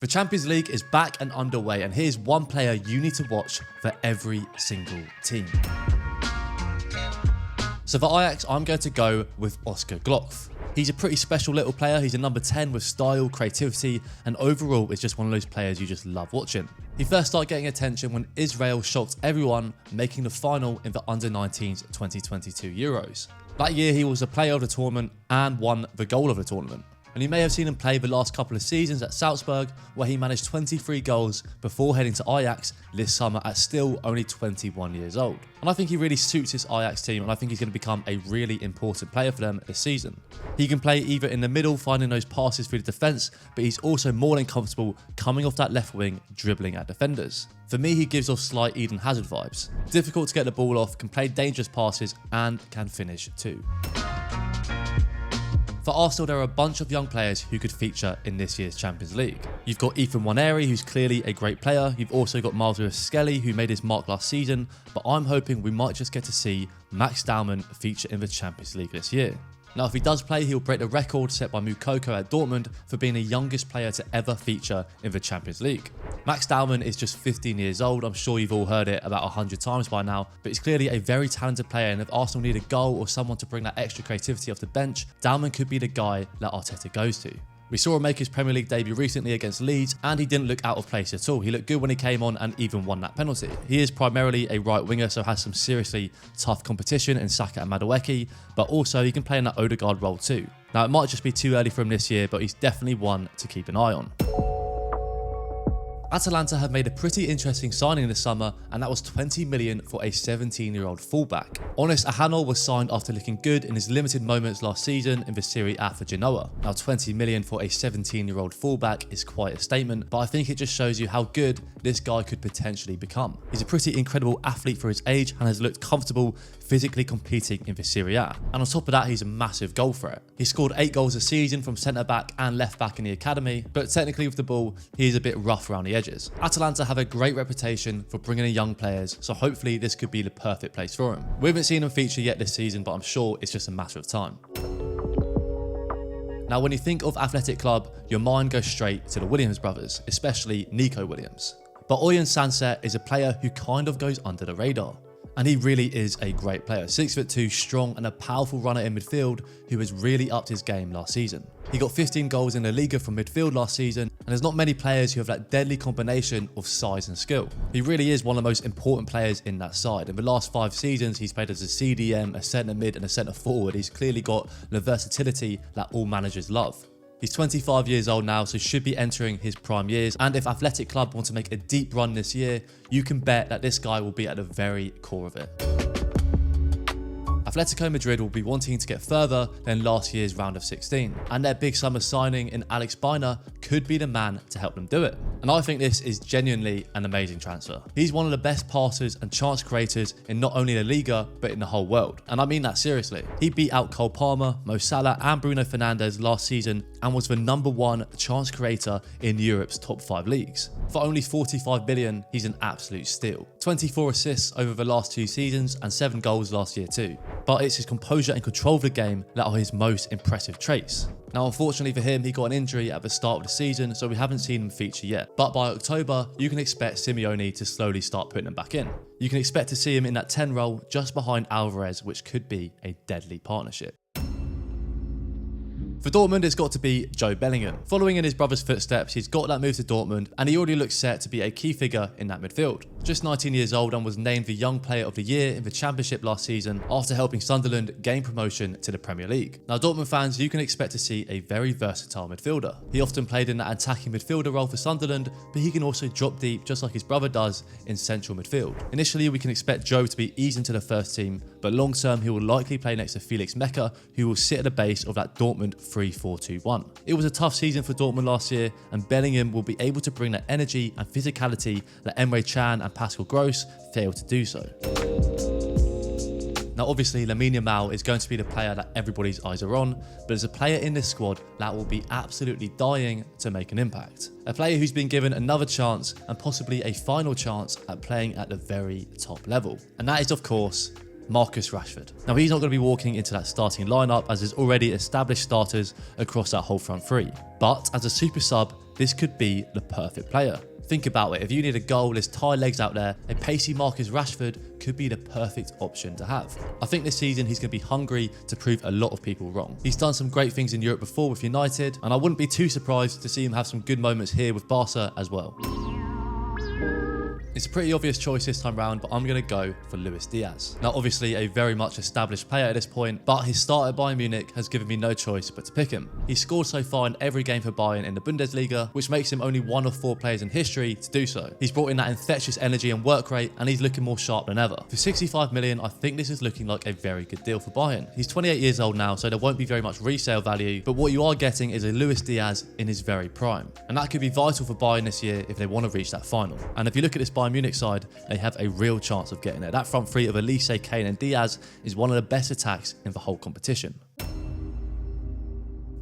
The Champions League is back and underway, and here's one player you need to watch for every single team. So for Ajax, I'm going to go with Oscar Glockth. He's a pretty special little player. He's a number 10 with style, creativity, and overall is just one of those players you just love watching. He first started getting attention when Israel shocked everyone, making the final in the Under-19s 2022 Euros. That year, he was the player of the tournament and won the goal of the tournament. And you may have seen him play the last couple of seasons at Salzburg, where he managed 23 goals before heading to Ajax this summer at still only 21 years old. And I think he really suits this Ajax team, and I think he's going to become a really important player for them this season. He can play either in the middle, finding those passes through the defence, but he's also more than comfortable coming off that left wing, dribbling at defenders. For me, he gives off slight Eden Hazard vibes. Difficult to get the ball off, can play dangerous passes, and can finish too. For Arsenal, there are a bunch of young players who could feature in this year's Champions League. You've got Ethan Nwaneri, who's clearly a great player. You've also got Miles Lewis-Skelly, who made his mark last season, but I'm hoping we might just get to see Max Daumann feature in the Champions League this year. Now, if he does play, he'll break the record set by Moukoko at Dortmund for being the youngest player to ever feature in the Champions League. Max Daumann is just 15 years old. I'm sure you've all heard it about 100 times by now, but he's clearly a very talented player, and if Arsenal need a goal or someone to bring that extra creativity off the bench, Daumann could be the guy that Arteta goes to. We saw him make his Premier League debut recently against Leeds, and he didn't look out of place at all. He looked good when he came on and even won that penalty. He is primarily a right winger, so has some seriously tough competition in Saka and Madueke, but also he can play in that Odegaard role too. Now, it might just be too early for him this year, but he's definitely one to keep an eye on. Atalanta have made a pretty interesting signing this summer, and that was 20 million for a 17-year-old fullback. Honest Ahanor was signed after looking good in his limited moments last season in the Serie A for Genoa. Now 20 million for a 17-year-old fullback is quite a statement, but I think it just shows you how good this guy could potentially become. He's a pretty incredible athlete for his age and has looked comfortable physically competing in the Serie A. And on top of that, he's a massive goal threat. He scored 8 goals a season from centre-back and left-back in the academy, but technically with the ball, he is a bit rough around the edges. Atalanta have a great reputation for bringing in young players, so hopefully this could be the perfect place for him. We haven't seen him feature yet this season, but I'm sure it's just a matter of time. Now, when you think of Athletic Club, your mind goes straight to the Williams brothers, especially Nico Williams. But Oyan Sancet is a player who kind of goes under the radar. And he really is a great player. 6'2", strong and a powerful runner in midfield who has really upped his game last season. He got 15 goals in La Liga from midfield last season, and there's not many players who have that deadly combination of size and skill. He really is one of the most important players in that side. In the last 5 seasons, he's played as a CDM, a centre mid and a centre forward. He's clearly got the versatility that all managers love. He's 25 years old now, so should be entering his prime years. And if Athletic Club want to make a deep run this year, you can bet that this guy will be at the very core of it. Atletico Madrid will be wanting to get further than last year's round of 16, and their big summer signing in Alex Baena could be the man to help them do it. And I think this is genuinely an amazing transfer. He's one of the best passers and chance creators in not only La Liga, but in the whole world. And I mean that seriously. He beat out Cole Palmer, Mo Salah and Bruno Fernandes last season and was the #1 chance creator in Europe's top 5 leagues. For only 45 million, he's an absolute steal. 24 assists over the last 2 seasons and 7 goals last year too. But it's his composure and control of the game that are his most impressive traits. Now, unfortunately for him, he got an injury at the start of the season, so we haven't seen him feature yet. But by October, you can expect Simeone to slowly start putting him back in. You can expect to see him in that 10 role just behind Alvarez, which could be a deadly partnership. For Dortmund, it's got to be Jude Bellingham. Following in his brother's footsteps, he's got that move to Dortmund, and he already looks set to be a key figure in that midfield. Just 19 years old and was named the Young Player of the Year in the Championship last season after helping Sunderland gain promotion to the Premier League. Now, Dortmund fans, you can expect to see a very versatile midfielder. He often played in that attacking midfielder role for Sunderland, but he can also drop deep just like his brother does in central midfield. Initially, we can expect Joe to be eased into the first team, but long term, he will likely play next to Felix Mecca, who will sit at the base of that Dortmund 3-4-2-1. It was a tough season for Dortmund last year, and Bellingham will be able to bring that energy and physicality that Emre Can and Pascal Gross failed to do so. Now, obviously, Lamine Yamal is going to be the player that everybody's eyes are on, but there's a player in this squad that will be absolutely dying to make an impact. A player who's been given another chance and possibly a final chance at playing at the very top level. And that is, of course, Marcus Rashford. Now, he's not going to be walking into that starting lineup as there's already established starters across that whole front three. But as a super sub, this could be the perfect player. Think about it, if you need a goal, there's tired legs out there, a pacey Marcus Rashford could be the perfect option to have. I think this season he's going to be hungry to prove a lot of people wrong. He's done some great things in Europe before with United, and I wouldn't be too surprised to see him have some good moments here with Barca as well. It's a pretty obvious choice this time round, but I'm going to go for Luis Diaz. Now, obviously a very much established player at this point, but his start at Bayern Munich has given me no choice but to pick him. He's scored so far in every game for Bayern in the Bundesliga, which makes him only one of 4 players in history to do so. He's brought in that infectious energy and work rate, and he's looking more sharp than ever. For 65 million, I think this is looking like a very good deal for Bayern. He's 28 years old now, so there won't be very much resale value, but what you are getting is a Luis Diaz in his very prime. And that could be vital for Bayern this year if they want to reach that final. And if you look at this Bayern Munich side, they have a real chance of getting there. That front three of Elise, Kane and Diaz is one of the best attacks in the whole competition.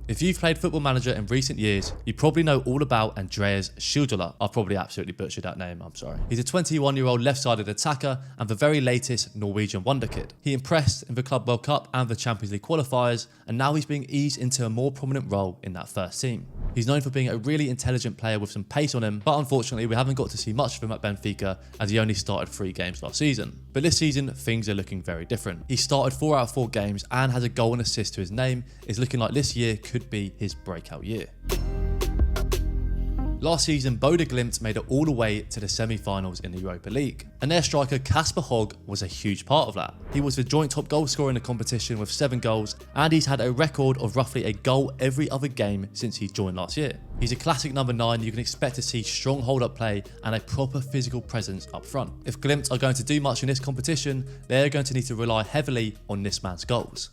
If you've played Football Manager in recent years, you probably know all about Andreas Schildler. I've probably absolutely butchered that name, I'm sorry. He's a 21-year-old left-sided attacker and the very latest Norwegian wonder kid. He impressed in the Club World Cup and the Champions League qualifiers, and now he's being eased into a more prominent role in that first team. He's known for being a really intelligent player with some pace on him, but unfortunately we haven't got to see much of him at Benfica as he only started 3 games last season. But this season, things are looking very different. He started 4 out of 4 games and has a goal and assist to his name. It's looking like this year could be his breakout year. Last season, Bodø Glimt made it all the way to the semi-finals in the Europa League, and their striker Kasper Hogg was a huge part of that. He was the joint top goal scorer in the competition with 7 goals, and he's had a record of roughly a goal every other game since he joined last year. He's a classic number 9, you can expect to see strong hold-up play and a proper physical presence up front. If Glimt are going to do much in this competition, they're going to need to rely heavily on this man's goals.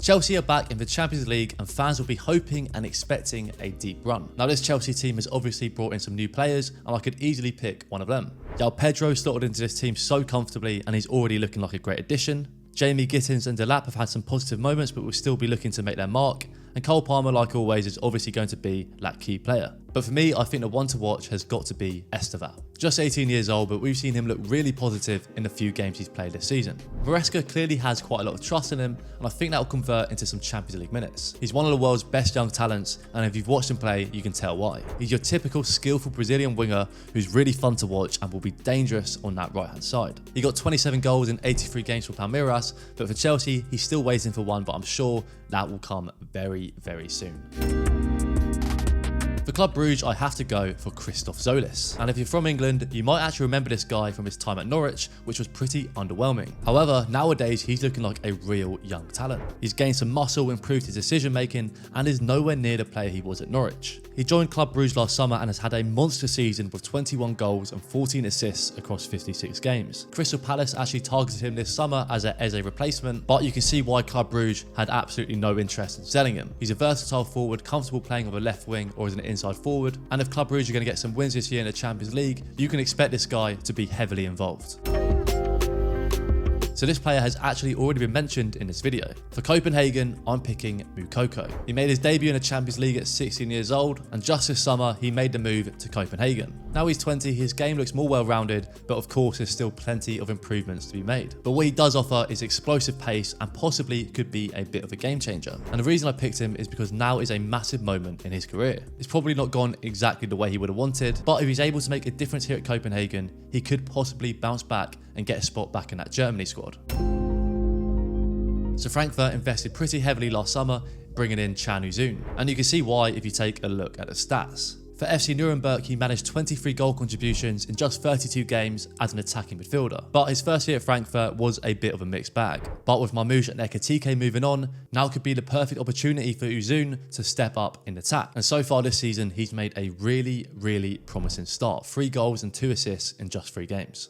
Chelsea are back in the Champions League and fans will be hoping and expecting a deep run. Now this Chelsea team has obviously brought in some new players and I could easily pick one of them. João Pedro slotted into this team so comfortably and he's already looking like a great addition. Jamie Gittins and Delap have had some positive moments but will still be looking to make their mark. And Cole Palmer, like always, is obviously going to be that key player. But for me, I think the one to watch has got to be Esteval. Just 18 years old, but we've seen him look really positive in the few games he's played this season. Maresca clearly has quite a lot of trust in him, and I think that will convert into some Champions League minutes. He's one of the world's best young talents, and if you've watched him play, you can tell why. He's your typical skillful Brazilian winger who's really fun to watch and will be dangerous on that right-hand side. He got 27 goals in 83 games for Palmeiras, but for Chelsea, he's still waiting for one, but I'm sure that will come very, very soon. For Club Brugge, I have to go for Christoph Zolis. And if you're from England, you might actually remember this guy from his time at Norwich, which was pretty underwhelming. However, nowadays he's looking like a real young talent. He's gained some muscle, improved his decision making, and is nowhere near the player he was at Norwich. He joined Club Brugge last summer and has had a monster season with 21 goals and 14 assists across 56 games. Crystal Palace actually targeted him this summer as a replacement, but you can see why Club Brugge had absolutely no interest in selling him. He's a versatile forward, comfortable playing on the left wing or as an inside forward, and if Club Brugge are going to get some wins this year in the Champions League, you can expect this guy to be heavily involved. So this player has actually already been mentioned in this video. For Copenhagen, I'm picking Moukoko. He made his debut in the Champions League at 16 years old, and just this summer, he made the move to Copenhagen. Now he's 20, his game looks more well-rounded, but of course there's still plenty of improvements to be made. But what he does offer is explosive pace and possibly could be a bit of a game changer. And the reason I picked him is because now is a massive moment in his career. It's probably not gone exactly the way he would have wanted, but if he's able to make a difference here at Copenhagen, he could possibly bounce back and get a spot back in that Germany squad. So Frankfurt invested pretty heavily last summer, bringing in Can Uzun. And you can see why if you take a look at the stats. For FC Nuremberg, he managed 23 goal contributions in just 32 games as an attacking midfielder. But his first year at Frankfurt was a bit of a mixed bag. But with Marmoush and Ekitike moving on, now could be the perfect opportunity for Uzun to step up in attack. And so far this season, he's made a really, really promising start. 3 goals and 2 assists in just 3 games.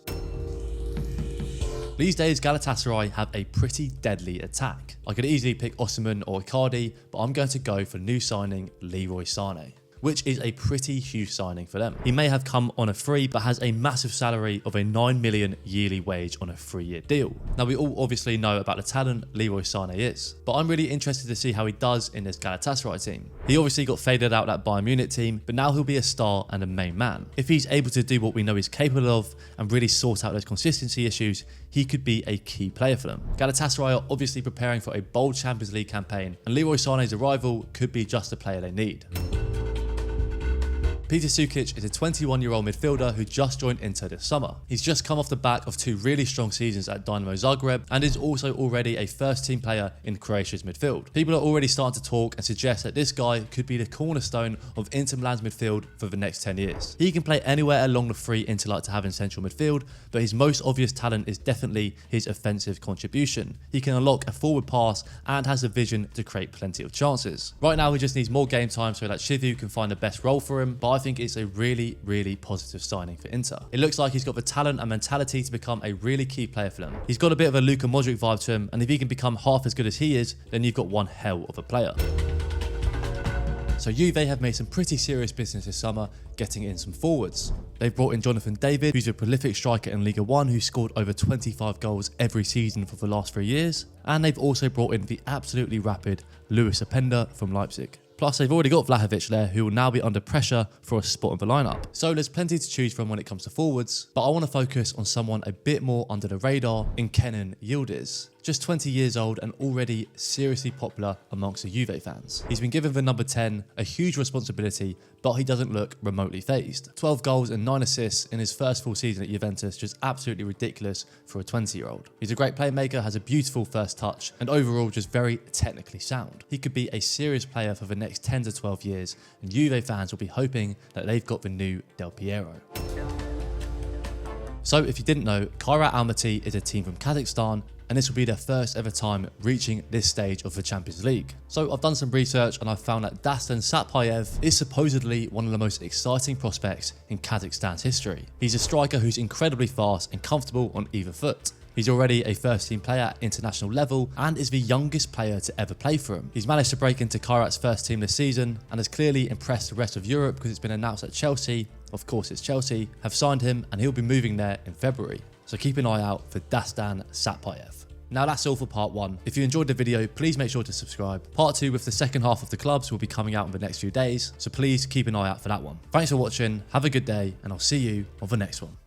These days, Galatasaray have a pretty deadly attack. I could easily pick Osimhen or Icardi, but I'm going to go for new signing Leroy Sané, which is a pretty huge signing for them. He may have come on a free, but has a massive salary of a 9 million yearly wage on a 3-year deal. Now, we all obviously know about the talent Leroy Sané is, but I'm really interested to see how he does in this Galatasaray team. He obviously got faded out that Bayern Munich team, but now he'll be a star and a main man. If he's able to do what we know he's capable of and really sort out those consistency issues, he could be a key player for them. Galatasaray are obviously preparing for a bold Champions League campaign, and Leroy Sané's arrival could be just the player they need. Peter Sukic is a 21-year-old midfielder who just joined Inter this summer. He's just come off the back of 2 really strong seasons at Dynamo Zagreb and is also already a first-team player in Croatia's midfield. People are already starting to talk and suggest that this guy could be the cornerstone of Inter Milan's midfield for the next 10 years. He can play anywhere along the 3 Inter like to have in central midfield, but his most obvious talent is definitely his offensive contribution. He can unlock a forward pass and has a vision to create plenty of chances. Right now he just needs more game time so that Shivu can find the best role for him, but I think it's a really positive signing for Inter. It looks like he's got the talent and mentality to become a really key player for them. He's got a bit of a Luka Modric vibe to him, and if he can become half as good as he is, then you've got one hell of a player. So Juve have made some pretty serious business this summer, getting in some forwards. They've brought in Jonathan David, who's a prolific striker in Liga 1 who scored over 25 goals every season for the last 3 years. And they've also brought in the absolutely rapid Luis Openda from Leipzig. Plus, they've already got Vlahovic there, who will now be under pressure for a spot in the lineup. So there's plenty to choose from when it comes to forwards, but I want to focus on someone a bit more under the radar in Kenan Yildiz. Just 20 years old and already seriously popular amongst the Juve fans. He's been given the number 10, a huge responsibility, but he doesn't look remotely phased. 12 goals and 9 assists in his first full season at Juventus, just absolutely ridiculous for a 20-year-old. He's a great playmaker, has a beautiful first touch, and overall just very technically sound. He could be a serious player for the next 10 to 12 years, and Juve fans will be hoping that they've got the new Del Piero. So if you didn't know, Kairat Almaty is a team from Kazakhstan, and this will be their first ever time reaching this stage of the Champions League. So I've done some research and I've found that Dastan Satpayev is supposedly one of the most exciting prospects in Kazakhstan's history. He's a striker who's incredibly fast and comfortable on either foot. He's already a first-team player at international level and is the youngest player to ever play for him. He's managed to break into Kairat's first team this season and has clearly impressed the rest of Europe because it's been announced that Chelsea, of course it's Chelsea, have signed him and he'll be moving there in February. So keep an eye out for Dastan Satpayev. Now that's all for part 1. If you enjoyed the video, please make sure to subscribe. Part 2 with the second half of the clubs will be coming out in the next few days, so please keep an eye out for that one. Thanks for watching, have a good day, and I'll see you on the next one.